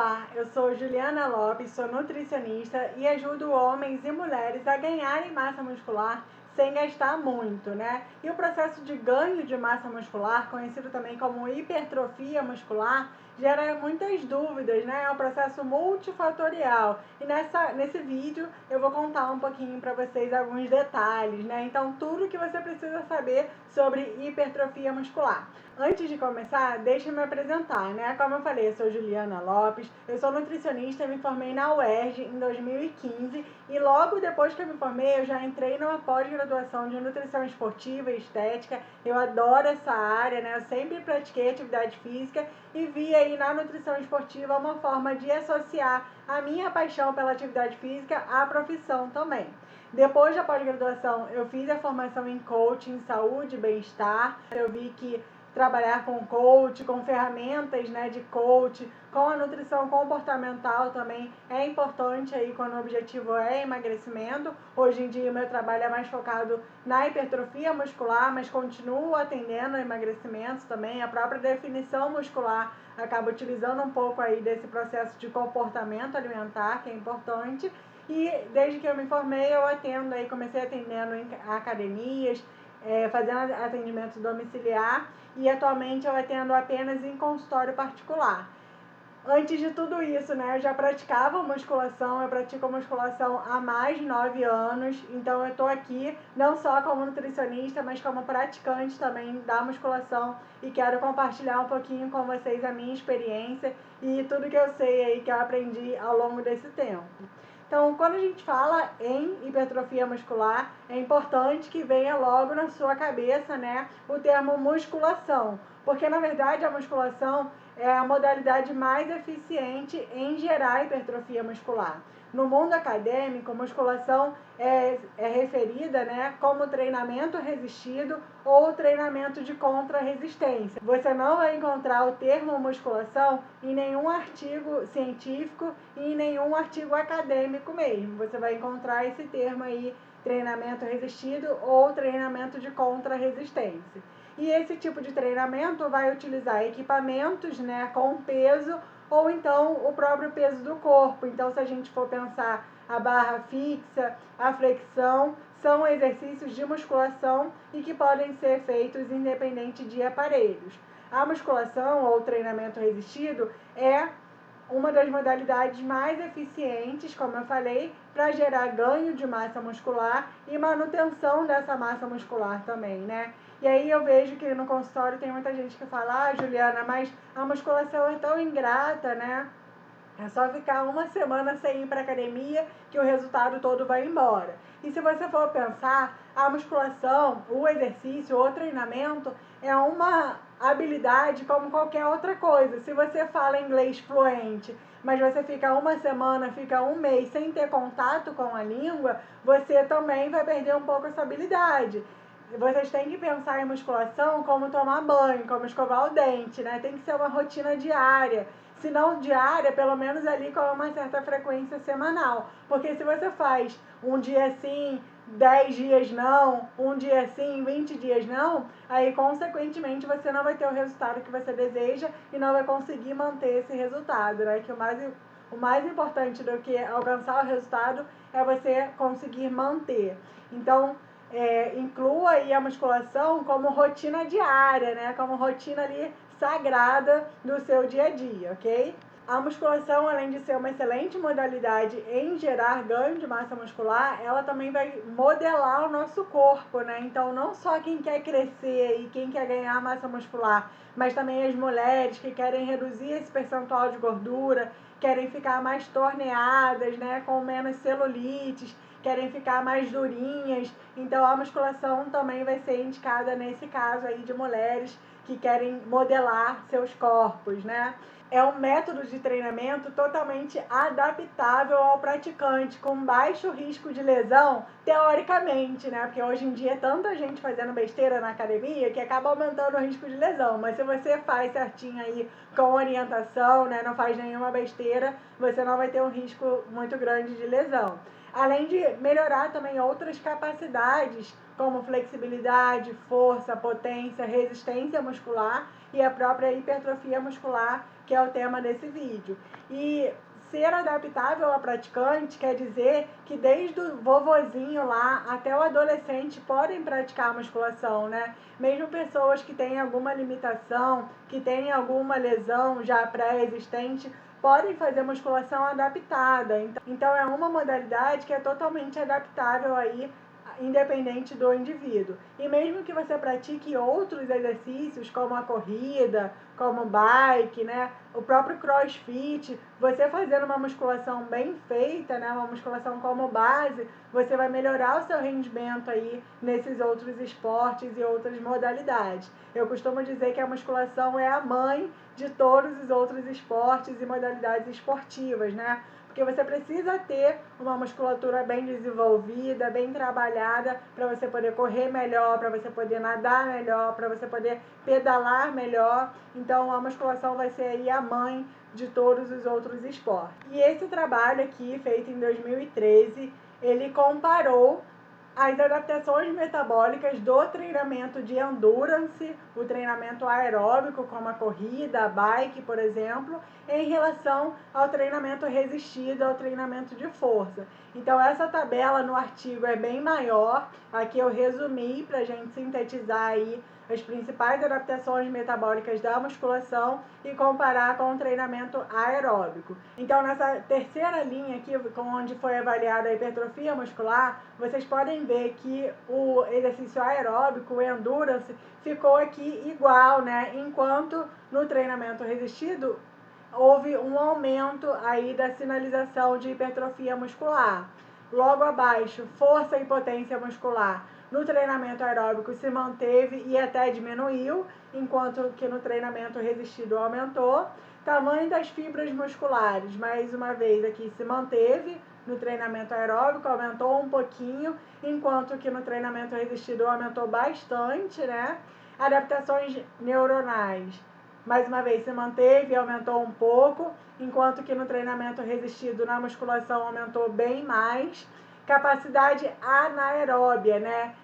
Olá, eu sou Juliana Lopes, sou nutricionista e ajudo homens e mulheres a ganharem massa muscular sem gastar muito, né? E o processo de ganho de massa muscular, conhecido também como hipertrofia muscular, gera muitas dúvidas, né? É um processo multifatorial. E nesse vídeo eu vou contar um pouquinho para vocês alguns detalhes, né? Então, tudo que você precisa saber sobre hipertrofia muscular. Antes de começar, deixa eu me apresentar, né? Como eu falei, eu sou Juliana Lopes, eu sou nutricionista, me formei na UERJ em 2015 e logo depois que eu me formei, eu já entrei numa pós-graduação de nutrição esportiva e estética. Eu adoro essa área, né? Eu sempre pratiquei atividade física e vi aí na nutrição esportiva uma forma de associar a minha paixão pela atividade física à profissão também. Depois da pós-graduação, eu fiz a formação em coaching, saúde e bem-estar. Eu vi que trabalhar com coach, com ferramentas, né, de coach, com a nutrição comportamental também é importante aí quando o objetivo é emagrecimento. Hoje em dia o meu trabalho é mais focado na hipertrofia muscular, mas continuo atendendo emagrecimento também. A própria definição muscular acaba utilizando um pouco aí desse processo de comportamento alimentar, que é importante. E desde que eu me formei, eu atendo aí, comecei atendendo em academias, fazendo atendimento domiciliar e atualmente eu atendo apenas em consultório particular. Antes de tudo isso, né, eu já praticava musculação, eu pratico musculação há mais de 9 anos, então eu estou aqui não só como nutricionista, mas como praticante também da musculação e quero compartilhar um pouquinho com vocês a minha experiência e tudo que eu sei aí que eu aprendi ao longo desse tempo. Então, quando a gente fala em hipertrofia muscular, é importante que venha logo na sua cabeça, né, o termo musculação, porque na verdade a musculação é a modalidade mais eficiente em gerar hipertrofia muscular. No mundo acadêmico, musculação é referida, né, como treinamento resistido ou treinamento de contra-resistência. Você não vai encontrar o termo musculação em nenhum artigo científico e em nenhum artigo acadêmico mesmo. Você vai encontrar esse termo aí, treinamento resistido ou treinamento de contra-resistência. E esse tipo de treinamento vai utilizar equipamentos, né, com peso ou então o próprio peso do corpo. Então, se a gente for pensar a barra fixa, a flexão, são exercícios de musculação e que podem ser feitos independente de aparelhos. A musculação ou treinamento resistido é uma das modalidades mais eficientes, como eu falei, para gerar ganho de massa muscular e manutenção dessa massa muscular também, né? E aí eu vejo que no consultório tem muita gente que fala, Juliana, mas a musculação é tão ingrata, né? É só ficar uma semana sem ir para academia que o resultado todo vai embora. E se você for pensar, a musculação, o exercício, o treinamento é uma habilidade como qualquer outra coisa. Se você fala inglês fluente, mas você fica uma semana, fica um mês sem ter contato com a língua, você também vai perder um pouco essa habilidade. Vocês têm que pensar em musculação como tomar banho, como escovar o dente, né? Tem que ser uma rotina diária. Se não diária, pelo menos ali com uma certa frequência semanal. Porque se você faz um dia sim, 10 dias não, um dia sim, 20 dias não, aí consequentemente você não vai ter o resultado que você deseja e não vai conseguir manter esse resultado, né? Que o mais importante do que alcançar o resultado é você conseguir manter. Então, inclua aí a musculação como rotina diária, né? Como rotina ali sagrada do seu dia a dia, ok? A musculação, além de ser uma excelente modalidade em gerar ganho de massa muscular, ela também vai modelar o nosso corpo, né? Então, não só quem quer crescer e quem quer ganhar massa muscular, mas também as mulheres que querem reduzir esse percentual de gordura, querem ficar mais torneadas, né? Com menos celulites, querem ficar mais durinhas. Então, a musculação também vai ser indicada nesse caso aí de mulheres que querem modelar seus corpos, né? É um método de treinamento totalmente adaptável ao praticante, com baixo risco de lesão, teoricamente, né? Porque hoje em dia é tanta gente fazendo besteira na academia que acaba aumentando o risco de lesão. Mas se você faz certinho aí com orientação, né? Não faz nenhuma besteira, você não vai ter um risco muito grande de lesão. Além de melhorar também outras capacidades como flexibilidade, força, potência, resistência muscular e a própria hipertrofia muscular, que é o tema desse vídeo. E ser adaptável a praticante quer dizer que desde o vovozinho lá até o adolescente podem praticar musculação, né? Mesmo pessoas que têm alguma limitação, que têm alguma lesão já pré-existente, podem fazer musculação adaptada. Então é uma modalidade que é totalmente adaptável aí, independente do indivíduo. E mesmo que você pratique outros exercícios, como a corrida, como bike, né, o próprio crossfit, você fazendo uma musculação bem feita, né, uma musculação como base, você vai melhorar o seu rendimento aí nesses outros esportes e outras modalidades. Eu costumo dizer que a musculação é a mãe de todos os outros esportes e modalidades esportivas, né? Porque você precisa ter uma musculatura bem desenvolvida, bem trabalhada, para você poder correr melhor, para você poder nadar melhor, para você poder pedalar melhor. Então a musculação vai ser aí a mãe de todos os outros esportes. E esse trabalho aqui, feito em 2013, ele comparou as adaptações metabólicas do treinamento de endurance, o treinamento aeróbico, como a corrida, a bike, por exemplo, em relação ao treinamento resistido, ao treinamento de força. Então, essa tabela no artigo é bem maior. Aqui eu resumi para a gente sintetizar aí as principais adaptações metabólicas da musculação e comparar com o treinamento aeróbico. Então, nessa terceira linha aqui, onde foi avaliada a hipertrofia muscular, vocês podem ver que o exercício aeróbico, o endurance, ficou aqui igual, né? Enquanto no treinamento resistido houve um aumento aí da sinalização de hipertrofia muscular. Logo abaixo, força e potência muscular. No treinamento aeróbico se manteve e até diminuiu, enquanto que no treinamento resistido aumentou. Tamanho das fibras musculares, mais uma vez aqui se manteve. No treinamento aeróbico aumentou um pouquinho, enquanto que no treinamento resistido aumentou bastante, né? Adaptações neuronais, mais uma vez se manteve e aumentou um pouco, enquanto que no treinamento resistido na musculação aumentou bem mais. Capacidade anaeróbia, né?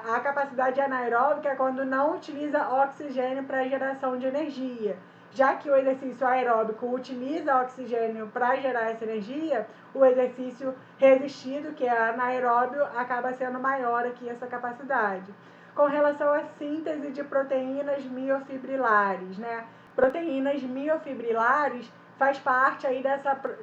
A capacidade anaeróbica é quando não utiliza oxigênio para geração de energia. Já que o exercício aeróbico utiliza oxigênio para gerar essa energia, o exercício resistido, que é anaeróbio, acaba sendo maior aqui essa capacidade. Com relação à síntese de proteínas miofibrilares, né? Proteínas miofibrilares faz parte aí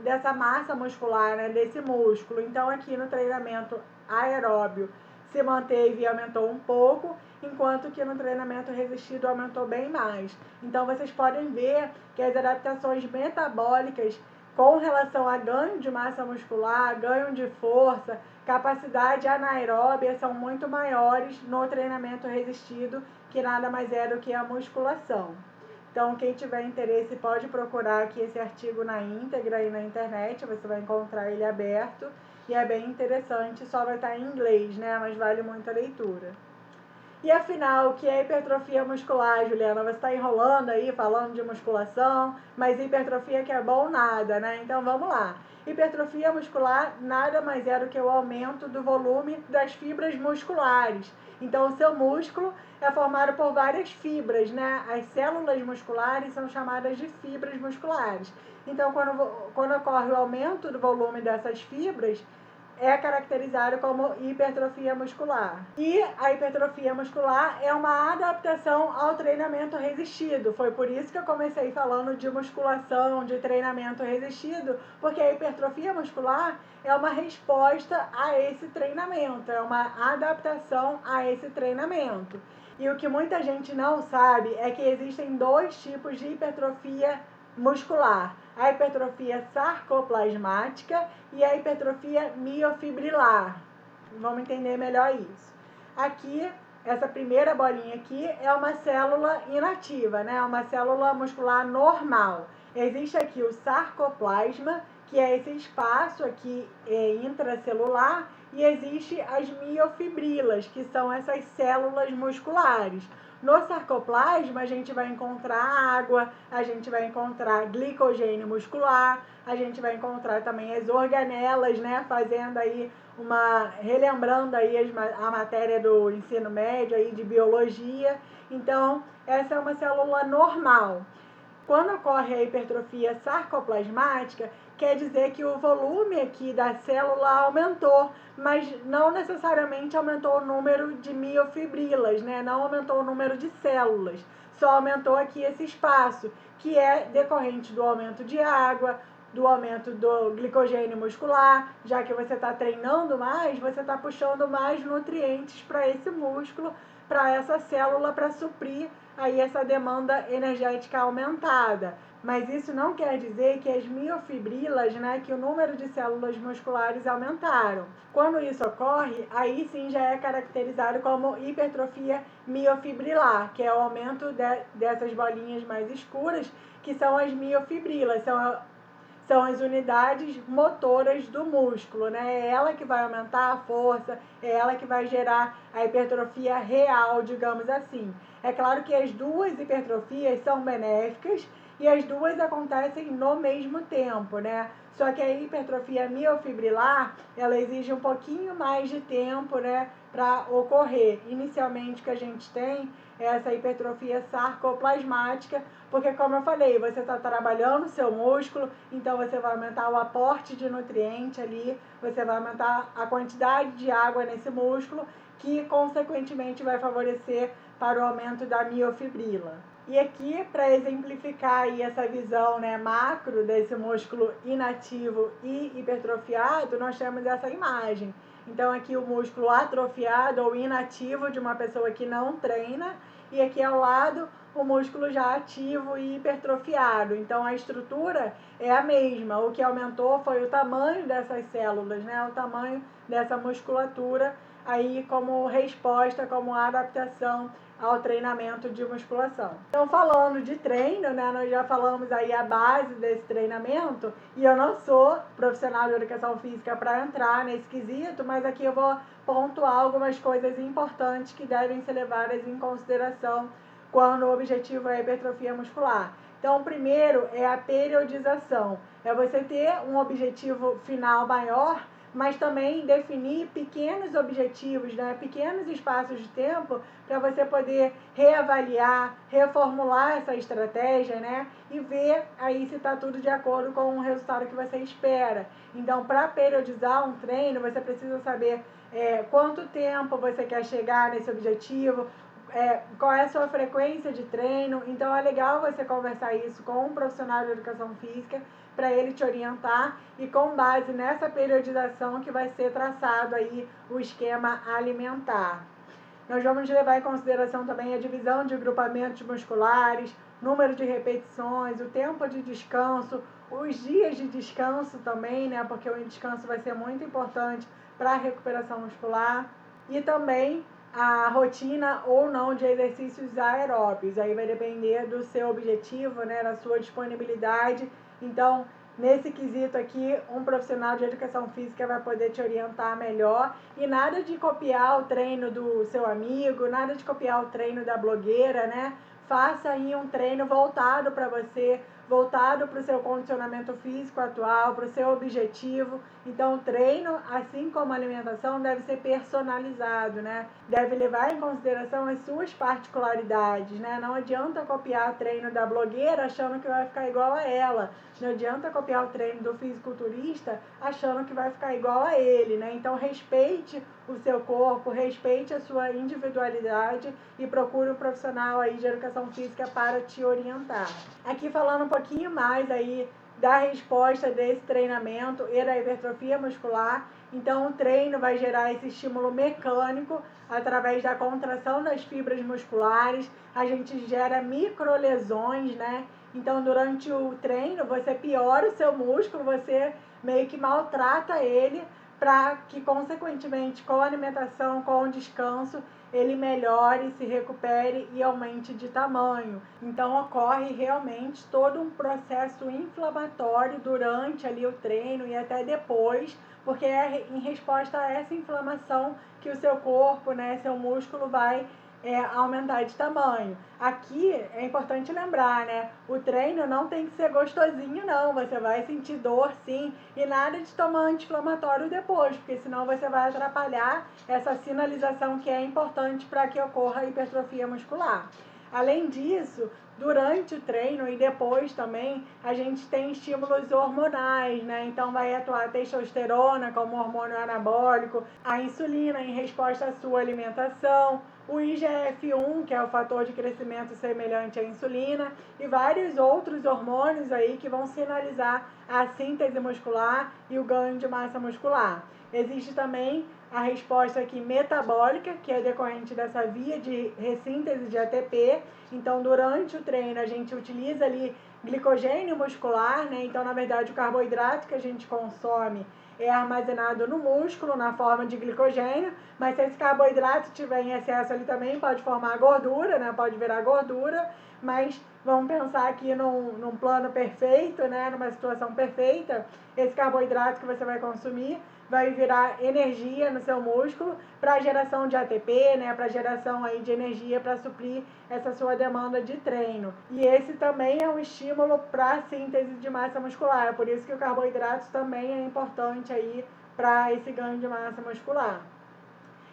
dessa massa muscular, né? Desse músculo. Então, aqui no treinamento aeróbio se manteve e aumentou um pouco, enquanto que no treinamento resistido aumentou bem mais. Então, vocês podem ver que as adaptações metabólicas com relação a ganho de massa muscular, ganho de força, capacidade anaeróbia são muito maiores no treinamento resistido, que nada mais é do que a musculação. Então, quem tiver interesse pode procurar aqui esse artigo na íntegra aí na internet, você vai encontrar ele aberto e é bem interessante, só vai estar em inglês, né? Mas vale muito a leitura. E afinal, o que é hipertrofia muscular, Juliana? Você está enrolando aí, falando de musculação, mas hipertrofia que é bom nada, né? Então vamos lá. Hipertrofia muscular nada mais é do que o aumento do volume das fibras musculares. Então o seu músculo é formado por várias fibras, né? As células musculares são chamadas de fibras musculares. Então quando ocorre o aumento do volume dessas fibras, é caracterizado como hipertrofia muscular. E a hipertrofia muscular é uma adaptação ao treinamento resistido. Foi por isso que eu comecei falando de musculação, de treinamento resistido, porque a hipertrofia muscular é uma resposta a esse treinamento, é uma adaptação a esse treinamento. E o que muita gente não sabe é que existem dois tipos de hipertrofia muscular: a hipertrofia sarcoplasmática e a hipertrofia miofibrilar. Vamos entender melhor isso. Aqui, essa primeira bolinha aqui é uma célula inativa, né? Uma célula muscular normal. Existe aqui o sarcoplasma, que é esse espaço aqui intracelular, e existe as miofibrilas, que são essas células musculares. No sarcoplasma, a gente vai encontrar água, a gente vai encontrar glicogênio muscular, a gente vai encontrar também as organelas, né, fazendo aí relembrando aí a matéria do ensino médio aí de biologia. Então, essa é uma célula normal. Quando ocorre a hipertrofia sarcoplasmática, quer dizer que o volume aqui da célula aumentou, mas não necessariamente aumentou o número de miofibrilas, né? Não aumentou o número de células, só aumentou aqui esse espaço, que é decorrente do aumento de água, do aumento do glicogênio muscular, já que você está treinando mais, você está puxando mais nutrientes para esse músculo, para essa célula, para suprir aí essa demanda energética aumentada. Mas isso não quer dizer que as miofibrilas, né, que o número de células musculares aumentaram. Quando isso ocorre, aí sim já é caracterizado como hipertrofia miofibrilar, que é o aumento dessas bolinhas mais escuras, que são as miofibrilas, são as unidades motoras do músculo, né? É ela que vai aumentar a força, é ela que vai gerar a hipertrofia real, digamos assim. É claro que as duas hipertrofias são benéficas e as duas acontecem no mesmo tempo, né? Só que a hipertrofia miofibrilar, ela exige um pouquinho mais de tempo, né, para ocorrer. Inicialmente, o que a gente tem é essa hipertrofia sarcoplasmática, porque, como eu falei, você está trabalhando o seu músculo, então você vai aumentar o aporte de nutriente ali, você vai aumentar a quantidade de água nesse músculo, que consequentemente vai favorecer para o aumento da miofibrila. E aqui, para exemplificar aí essa visão, né, macro desse músculo inativo e hipertrofiado, nós temos essa imagem. Então, aqui o músculo atrofiado ou inativo de uma pessoa que não treina, e aqui ao lado o músculo já ativo e hipertrofiado. Então, a estrutura é a mesma. O que aumentou foi o tamanho dessas células, né, o tamanho dessa musculatura, aí como resposta, como adaptação ao treinamento de musculação. Então, falando de treino, né, nós já falamos aí a base desse treinamento, e eu não sou profissional de educação física para entrar nesse quesito, mas aqui eu vou pontuar algumas coisas importantes que devem ser levadas em consideração quando o objetivo é a hipertrofia muscular. Então, o primeiro é a periodização, é você ter um objetivo final maior, mas também definir pequenos objetivos, né? Pequenos espaços de tempo para você poder reavaliar, reformular essa estratégia, né? E ver aí se está tudo de acordo com o resultado que você espera. Então, para periodizar um treino, você precisa saber quanto tempo você quer chegar nesse objetivo, qual é a sua frequência de treino. Então, é legal você conversar isso com um profissional de educação física para ele te orientar, e com base nessa periodização que vai ser traçado aí o esquema alimentar. Nós vamos levar em consideração também a divisão de grupamentos musculares, número de repetições, o tempo de descanso, os dias de descanso também, né? Porque o descanso vai ser muito importante para a recuperação muscular, e também a rotina ou não de exercícios aeróbios. Aí vai depender do seu objetivo, né? Da sua disponibilidade. Então, nesse quesito aqui, um profissional de educação física vai poder te orientar melhor, e nada de copiar o treino do seu amigo, nada de copiar o treino da blogueira, né? Faça aí um treino voltado para você, voltado para o seu condicionamento físico atual, para o seu objetivo. Então, o treino, assim como a alimentação, deve ser personalizado, né? Deve levar em consideração as suas particularidades, né? Não adianta copiar o treino da blogueira achando que vai ficar igual a ela. Não adianta copiar o treino do fisiculturista achando que vai ficar igual a ele, né? Então, respeite o seu corpo, respeite a sua individualidade e procure um profissional aí de educação física para te orientar. Aqui falando um pouquinho mais aí da resposta desse treinamento e da hipertrofia muscular. Então, o treino vai gerar esse estímulo mecânico através da contração das fibras musculares. A gente gera microlesões, né? Então, durante o treino, você piora o seu músculo, você meio que maltrata ele, para que, consequentemente, com a alimentação, com o descanso, ele melhore, se recupere e aumente de tamanho. Então, ocorre realmente todo um processo inflamatório durante ali o treino e até depois, porque é em resposta a essa inflamação que o seu corpo, né, seu músculo vai aumentar de tamanho. Aqui é importante lembrar, né? O treino não tem que ser gostosinho, não. Você vai sentir dor, sim, e nada de tomar anti-inflamatório depois, porque senão você vai atrapalhar essa sinalização que é importante para que ocorra a hipertrofia muscular. Além disso, durante o treino e depois também, a gente tem estímulos hormonais, né? Então vai atuar a testosterona como hormônio anabólico, a insulina em resposta à sua alimentação, o IGF-1, que é o fator de crescimento semelhante à insulina, e vários outros hormônios aí que vão sinalizar a síntese muscular e o ganho de massa muscular. Existe também a resposta aqui metabólica, que é decorrente dessa via de ressíntese de ATP. Então, durante o treino, a gente utiliza ali glicogênio muscular, né? Então, na verdade, o carboidrato que a gente consome é armazenado no músculo na forma de glicogênio, mas se esse carboidrato tiver em excesso ali também pode formar gordura, né? Pode virar gordura, mas vamos pensar aqui num plano perfeito, né? Numa situação perfeita, esse carboidrato que você vai consumir vai virar energia no seu músculo para geração de ATP, né, para geração aí de energia para suprir essa sua demanda de treino. E esse também é um estímulo para a síntese de massa muscular, por isso que o carboidrato também é importante aí para esse ganho de massa muscular.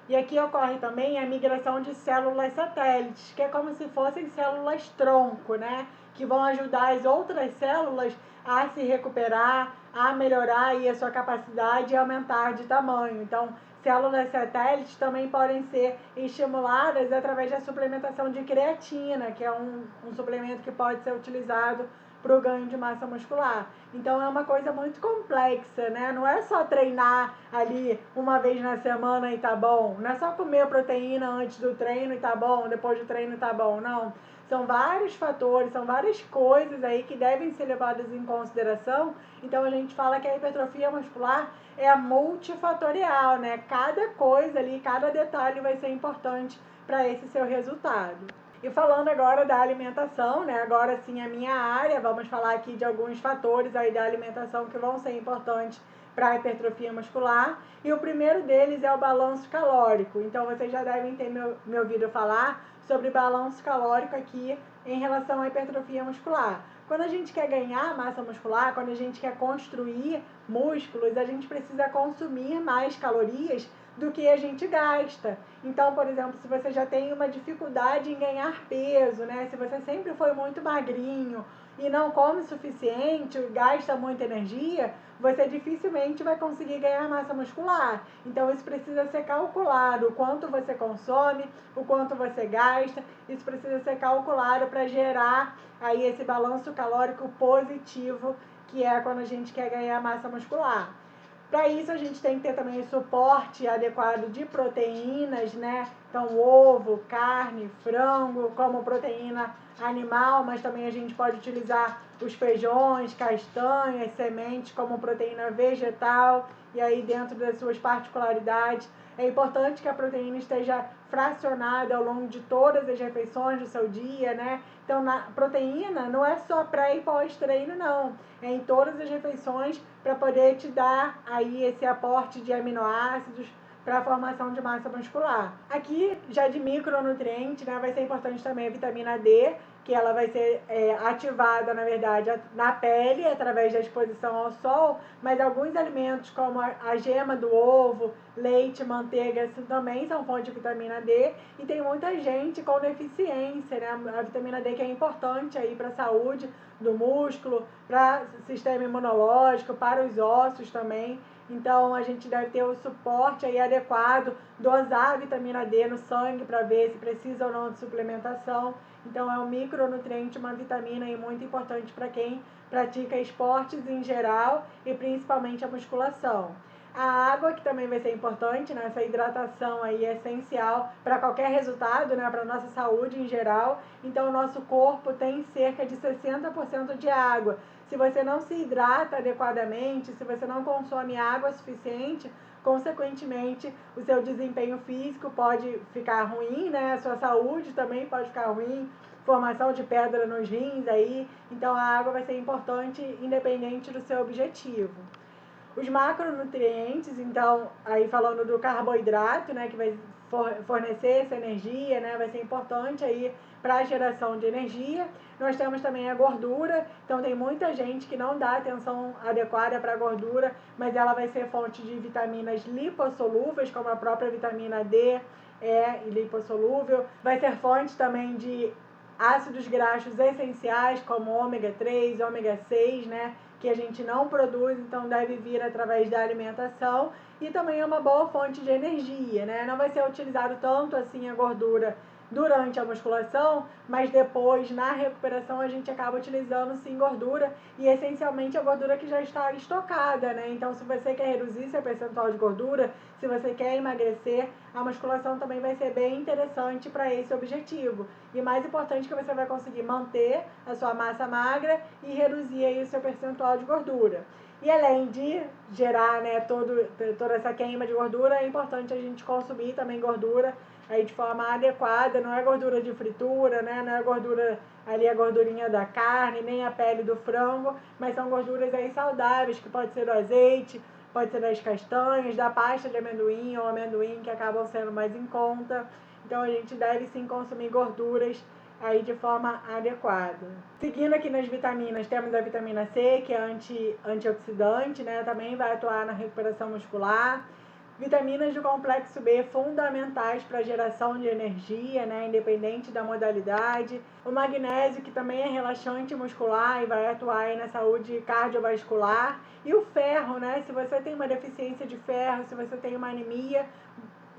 E aqui ocorre também a migração de células satélites, que é como se fossem células tronco, né? Que vão ajudar as outras células a se recuperar, a melhorar aí a sua capacidade e aumentar de tamanho. Então, células satélites também podem ser estimuladas através da suplementação de creatina, que é um suplemento que pode ser utilizado para o ganho de massa muscular. Então é uma coisa muito complexa, né? Não é só treinar ali uma vez na semana e tá bom. Não é só comer proteína antes do treino e tá bom, depois do treino e tá bom. Não. São vários fatores, são várias coisas aí que devem ser levadas em consideração. Então a gente fala que a hipertrofia muscular é multifatorial, né? Cada coisa ali, cada detalhe vai ser importante para esse seu resultado. E falando agora da alimentação, né? Agora sim a minha área, vamos falar aqui de alguns fatores aí da alimentação que vão ser importantes para a hipertrofia muscular. E o primeiro deles é o balanço calórico. Então vocês já devem ter me ouvido falar sobre balanço calórico aqui em relação à hipertrofia muscular. Quando a gente quer ganhar massa muscular, quando a gente quer construir músculos, a gente precisa consumir mais calorias do que a gente gasta. Então, por exemplo, se você já tem uma dificuldade em ganhar peso, né? Se você sempre foi muito magrinho e não come o suficiente, gasta muita energia, você dificilmente vai conseguir ganhar massa muscular. Então, isso precisa ser calculado, o quanto você consome, o quanto você gasta, isso precisa ser calculado para gerar aí esse balanço calórico positivo, que é quando a gente quer ganhar massa muscular. Para isso, a gente tem que ter também o suporte adequado de proteínas, né? Então, ovo, carne, frango, como proteína animal, mas também a gente pode utilizar os feijões, castanhas, sementes como proteína vegetal, e aí dentro das suas particularidades. É importante que a proteína esteja fracionada ao longo de todas as refeições do seu dia, né? Então, na proteína não é só pré e pós-treino, não. É em todas as refeições para poder te dar aí esse aporte de aminoácidos para a formação de massa muscular. Aqui, já de micronutriente, né, vai ser importante também a vitamina D, que ela vai ser ativada, na verdade, na pele, através da exposição ao sol, mas alguns alimentos, como a gema do ovo, leite, manteiga, isso também são fontes de vitamina D, e tem muita gente com deficiência, né, a vitamina D que é importante aí para a saúde do músculo, para o sistema imunológico, para os ossos também. Então, a gente deve ter o suporte aí adequado, dosar a vitamina D no sangue para ver se precisa ou não de suplementação. Então, é um micronutriente, uma vitamina aí muito importante para quem pratica esportes em geral e principalmente a musculação. A água, que também vai ser importante, né? Essa hidratação aí é essencial para qualquer resultado, né? Para a nossa saúde em geral. Então, o nosso corpo tem cerca de 60% de água. Se você não se hidrata adequadamente, se você não consome água suficiente, consequentemente, o seu desempenho físico pode ficar ruim, né? A sua saúde também pode ficar ruim, formação de pedra nos rins aí. Então, a água vai ser importante independente do seu objetivo. Os macronutrientes, então, aí falando do carboidrato, né, que vai fornecer essa energia, né? Vai ser importante aí para a geração de energia. Nós temos também a gordura, então tem muita gente que não dá atenção adequada para a gordura, mas ela vai ser fonte de vitaminas lipossolúveis, como a própria vitamina D é lipossolúvel. Vai ser fonte também de ácidos graxos essenciais, como ômega 3, ômega 6, né? Que a gente não produz, então deve vir através da alimentação. E também é uma boa fonte de energia, né? Não vai ser utilizado tanto assim a gordura durante a musculação, mas depois, na recuperação, a gente acaba utilizando sim gordura, e essencialmente a gordura que já está estocada, né? Então, se você quer reduzir seu percentual de gordura, se você quer emagrecer, a musculação também vai ser bem interessante para esse objetivo. E mais importante, que você vai conseguir manter a sua massa magra e reduzir aí o seu percentual de gordura. E além de gerar, né, toda essa queima de gordura, é importante a gente consumir também gordura aí de forma adequada. Não é gordura de fritura, né, não é gordura ali, a gordurinha da carne, nem a pele do frango, mas são gorduras aí saudáveis, que pode ser do azeite, pode ser das castanhas, da pasta de amendoim ou amendoim, que acabam sendo mais em conta. Então a gente deve sim consumir gorduras aí de forma adequada. Seguindo aqui nas vitaminas, temos a vitamina C, que é antioxidante, né? Também vai atuar na recuperação muscular. Vitaminas do complexo B fundamentais para a geração de energia, né? Independente da modalidade. O magnésio, que também é relaxante muscular e vai atuar aí na saúde cardiovascular. E o ferro, né? Se você tem uma deficiência de ferro, se você tem uma anemia,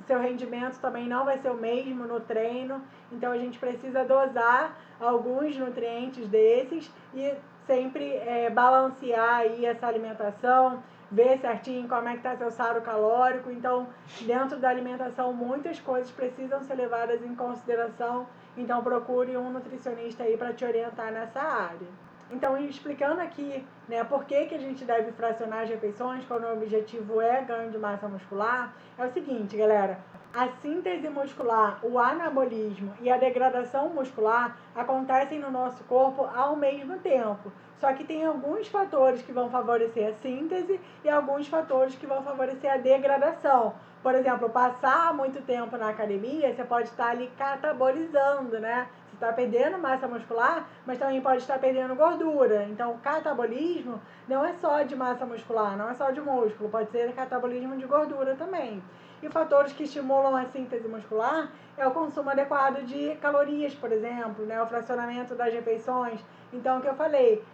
seu rendimento também não vai ser o mesmo no treino. Então a gente precisa dosar alguns nutrientes desses e sempre balancear aí essa alimentação, ver certinho como é que está seu saro calórico. Então, dentro da alimentação, muitas coisas precisam ser levadas em consideração. Então, procure um nutricionista aí para te orientar nessa área. Então, explicando aqui, né, por que a gente deve fracionar as refeições quando o objetivo é ganho de massa muscular, é o seguinte, galera. A síntese muscular, o anabolismo e a degradação muscular acontecem no nosso corpo ao mesmo tempo. Só que tem alguns fatores que vão favorecer a síntese e alguns fatores que vão favorecer a degradação. Por exemplo, passar muito tempo na academia, você pode estar ali catabolizando, né? Está perdendo massa muscular, mas também pode estar perdendo gordura. Então, o catabolismo não é só de massa muscular, não é só de músculo, pode ser catabolismo de gordura também. E fatores que estimulam a síntese muscular é o consumo adequado de calorias, por exemplo, né? O fracionamento das refeições. Então, o que eu falei,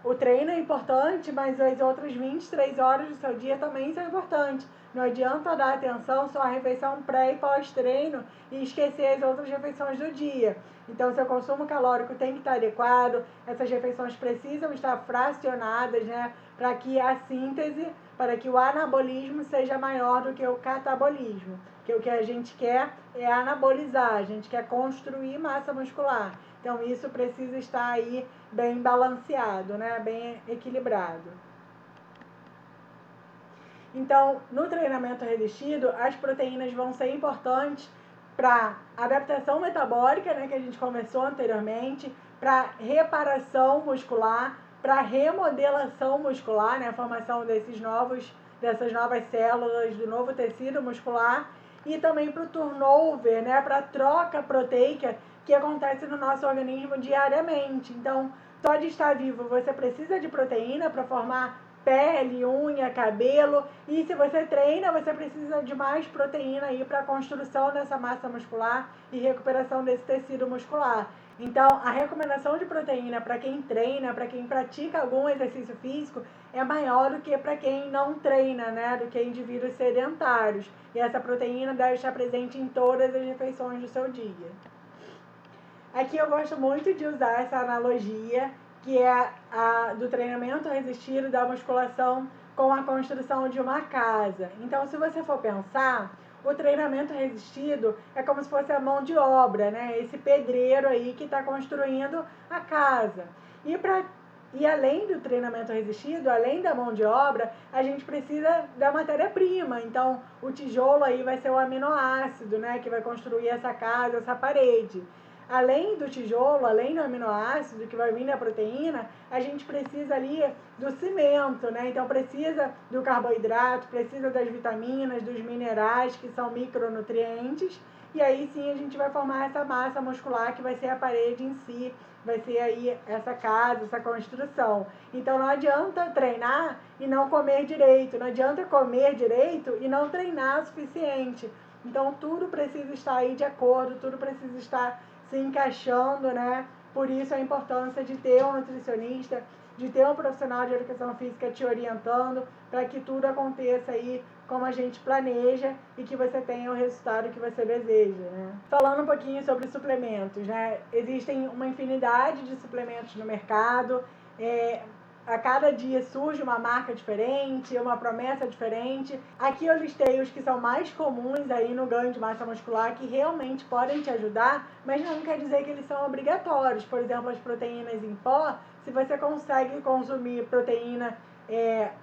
o treino é importante, mas as outras 23 horas do seu dia também são importantes. Não adianta dar atenção só à refeição pré e pós-treino e esquecer as outras refeições do dia. Então, seu consumo calórico tem que estar adequado, essas refeições precisam estar fracionadas, né, para que a síntese, para que o anabolismo seja maior do que o catabolismo. Porque o que a gente quer é anabolizar, a gente quer construir massa muscular. Então, isso precisa estar aí bem balanceado, né, bem equilibrado. Então, no treinamento resistido, as proteínas vão ser importantes para adaptação metabólica, né, que a gente conversou anteriormente, para reparação muscular, para remodelação muscular, né, a formação dessas novas células, do novo tecido muscular, e também para o turnover, né, para a troca proteica que acontece no nosso organismo diariamente. Então, só de estar vivo, você precisa de proteína para formar pele, unha, cabelo, e se você treina, você precisa de mais proteína aí para a construção dessa massa muscular e recuperação desse tecido muscular. Então, a recomendação de proteína para quem treina, para quem pratica algum exercício físico, é maior do que para quem não treina, né? Do que indivíduos sedentários. E essa proteína deve estar presente em todas as refeições do seu dia. Aqui eu gosto muito de usar essa analogia, que é a do treinamento resistido da musculação com a construção de uma casa. Então, se você for pensar, o treinamento resistido é como se fosse a mão de obra, né? Esse pedreiro aí que está construindo a casa. E além do treinamento resistido, além da mão de obra, a gente precisa da matéria-prima. Então, o tijolo aí vai ser o aminoácido, né? Que vai construir essa casa, essa parede. além do tijolo, além do aminoácido que vai vir da proteína, a gente precisa ali do cimento, né? Então precisa do carboidrato, precisa das vitaminas, dos minerais, que são micronutrientes, e aí sim a gente vai formar essa massa muscular que vai ser a parede em si, vai ser aí essa casa, essa construção. Então não adianta treinar e não comer direito, não adianta comer direito e não treinar o suficiente. Então tudo precisa estar aí de acordo, tudo precisa estar se encaixando, né? Por isso a importância de ter um nutricionista, de ter um profissional de educação física te orientando, para que tudo aconteça aí como a gente planeja e que você tenha o resultado que você deseja, né? Falando um pouquinho sobre suplementos, né? Existem uma infinidade de suplementos no mercado, a cada dia surge uma marca diferente, uma promessa diferente. Aqui eu listei os que são mais comuns aí no ganho de massa muscular, que realmente podem te ajudar, mas não quer dizer que eles são obrigatórios. Por exemplo, as proteínas em pó, se você consegue consumir proteína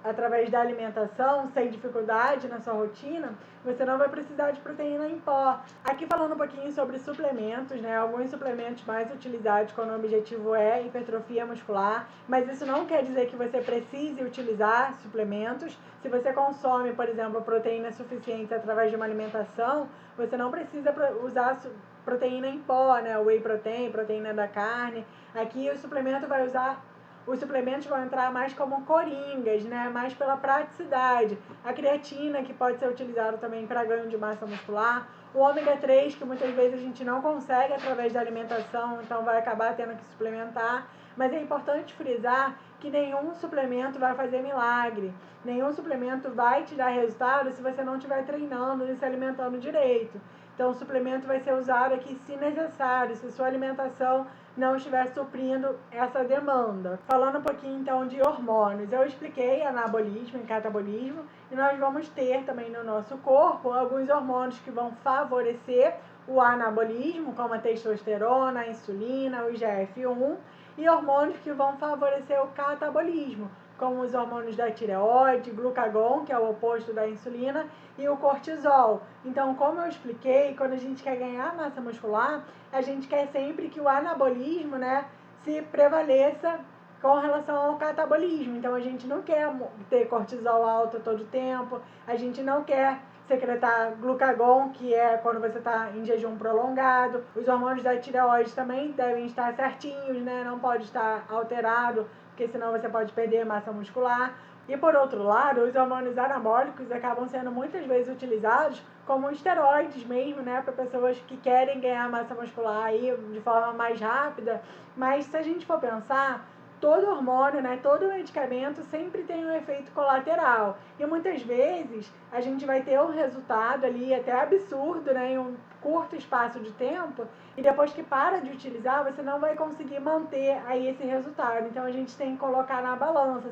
através da alimentação, sem dificuldade na sua rotina, você não vai precisar de proteína em pó. Aqui falando um pouquinho sobre suplementos, né? Alguns suplementos mais utilizados quando o objetivo é hipertrofia muscular, mas isso não quer dizer que você precise utilizar suplementos. Se você consome, por exemplo, proteína suficiente através de uma alimentação, você não precisa usar proteína em pó, né? Whey protein, proteína da carne. Aqui o suplemento vai usar... Os suplementos vão entrar mais como coringas, né? Mais pela praticidade. A creatina, que pode ser utilizada também para ganho de massa muscular. O ômega 3, que muitas vezes a gente não consegue através da alimentação, então vai acabar tendo que suplementar. Mas é importante frisar que nenhum suplemento vai fazer milagre. Nenhum suplemento vai te dar resultado se você não estiver treinando e se alimentando direito. Então, o suplemento vai ser usado aqui se necessário, se sua alimentação não estiver suprindo essa demanda. Falando um pouquinho então de hormônios, eu expliquei anabolismo e catabolismo, e nós vamos ter também no nosso corpo alguns hormônios que vão favorecer o anabolismo, como a testosterona, a insulina, o IGF-1, e hormônios que vão favorecer o catabolismo, como os hormônios da tireoide, glucagon, que é o oposto da insulina, e o cortisol. Então, como eu expliquei, quando a gente quer ganhar massa muscular, a gente quer sempre que o anabolismo, né, se prevaleça com relação ao catabolismo. Então, a gente não quer ter cortisol alto todo o tempo, a gente não quer secretar glucagon, que é quando você está em jejum prolongado. Os hormônios da tireoide também devem estar certinhos, né? Não pode estar alterado, porque senão você pode perder massa muscular. E por outro lado, os hormônios anabólicos acabam sendo muitas vezes utilizados como esteroides mesmo, né, para pessoas que querem ganhar massa muscular aí de forma mais rápida. Mas se a gente for pensar, todo hormônio, né, todo medicamento sempre tem um efeito colateral. E muitas vezes a gente vai ter um resultado ali até absurdo, né, em um curto espaço de tempo, e depois que para de utilizar, você não vai conseguir manter aí esse resultado. Então a gente tem que colocar na balança,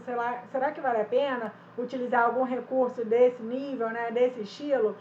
será que vale a pena utilizar algum recurso desse nível, né, desse estilo?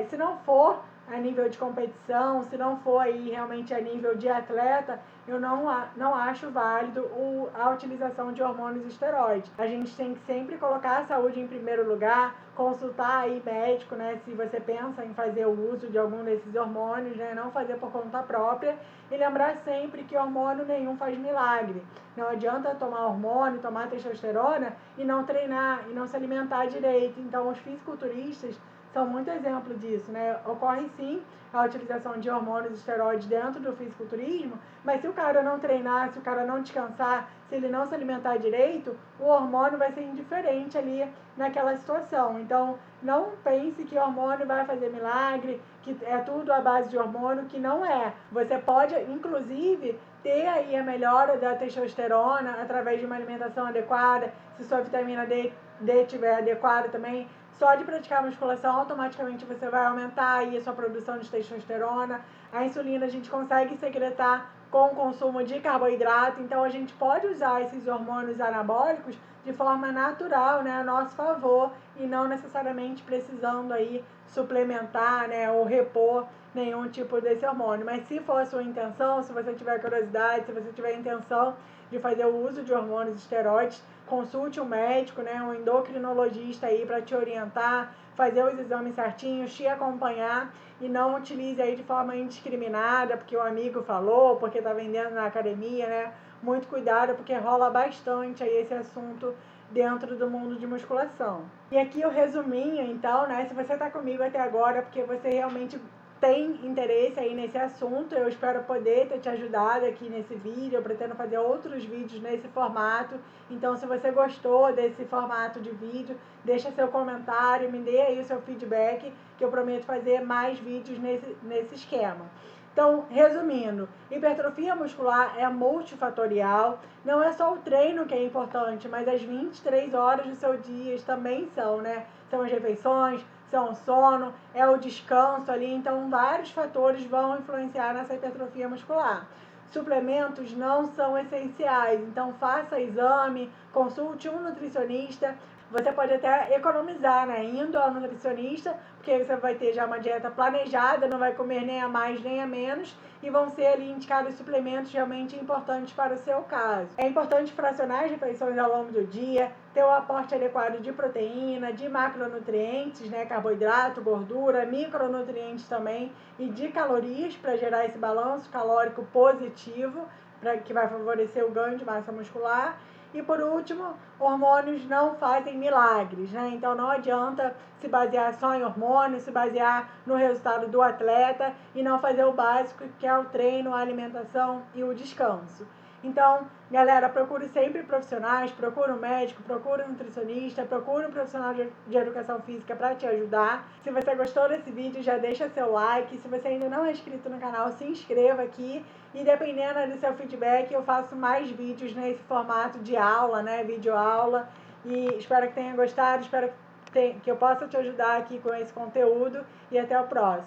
Se não for a nível de competição, se não for aí realmente a nível de atleta, eu não acho válido a utilização de hormônios esteroides. A gente tem que sempre colocar a saúde em primeiro lugar, consultar aí médico, né, se você pensa em fazer o uso de algum desses hormônios, né, não fazer por conta própria, e lembrar sempre que hormônio nenhum faz milagre. Não adianta tomar hormônio, tomar testosterona e não treinar, e não se alimentar direito. Então, os fisiculturistas são muito exemplo disso, né? Ocorre sim a utilização de hormônios esteroides dentro do fisiculturismo, mas se o cara não treinar, se o cara não descansar, se ele não se alimentar direito, o hormônio vai ser indiferente ali naquela situação. Então, não pense que o hormônio vai fazer milagre, que é tudo à base de hormônio, que não é. Você pode, inclusive, ter aí a melhora da testosterona através de uma alimentação adequada, se sua vitamina D estiver adequada também. Só de praticar musculação, automaticamente você vai aumentar aí a sua produção de testosterona. A insulina a gente consegue secretar com o consumo de carboidrato, então a gente pode usar esses hormônios anabólicos de forma natural, né, a nosso favor, e não necessariamente precisando aí suplementar, né, ou repor nenhum tipo desse hormônio. Mas se for a sua intenção, se você tiver curiosidade, se você tiver intenção de fazer o uso de hormônios esteroides, consulte um médico, né, um endocrinologista aí para te orientar, fazer os exames certinhos, te acompanhar e não utilize aí de forma indiscriminada, porque o amigo falou, porque está vendendo na academia, né? Muito cuidado, porque rola bastante aí esse assunto dentro do mundo de musculação. E aqui o resuminho, então, né? Se você está comigo até agora, porque você realmente tem interesse aí nesse assunto, eu espero poder ter te ajudado aqui nesse vídeo. Eu pretendo fazer outros vídeos nesse formato. Então, se você gostou desse formato de vídeo, deixa seu comentário, me dê aí o seu feedback, que eu prometo fazer mais vídeos nesse esquema. Então, resumindo, hipertrofia muscular é multifatorial, não é só o treino que é importante, mas as 23 horas do seu dia também são, né? São as refeições, são o sono, é o descanso ali, então vários fatores vão influenciar nessa hipertrofia muscular. Suplementos não são essenciais, então faça exame, consulte um nutricionista. Você pode até economizar, né? Indo ao nutricionista, porque você vai ter já uma dieta planejada, não vai comer nem a mais nem a menos, e vão ser ali indicados suplementos realmente importantes para o seu caso. É importante fracionar as refeições ao longo do dia, ter o aporte adequado de proteína, de macronutrientes, né? Carboidrato, gordura, micronutrientes também, e de calorias para gerar esse balanço calórico positivo, que vai favorecer o ganho de massa muscular. E por último, hormônios não fazem milagres, né? Então não adianta se basear só em hormônios, se basear no resultado do atleta e não fazer o básico, que é o treino, a alimentação e o descanso. Então, galera, procure sempre profissionais, procure um médico, procure um nutricionista, procure um profissional de educação física para te ajudar. Se você gostou desse vídeo, já deixa seu like. Se você ainda não é inscrito no canal, se inscreva aqui. E dependendo do seu feedback, eu faço mais vídeos nesse formato de aula, né? Vídeo aula. E espero que tenha gostado, espero que eu possa te ajudar aqui com esse conteúdo. E até o próximo.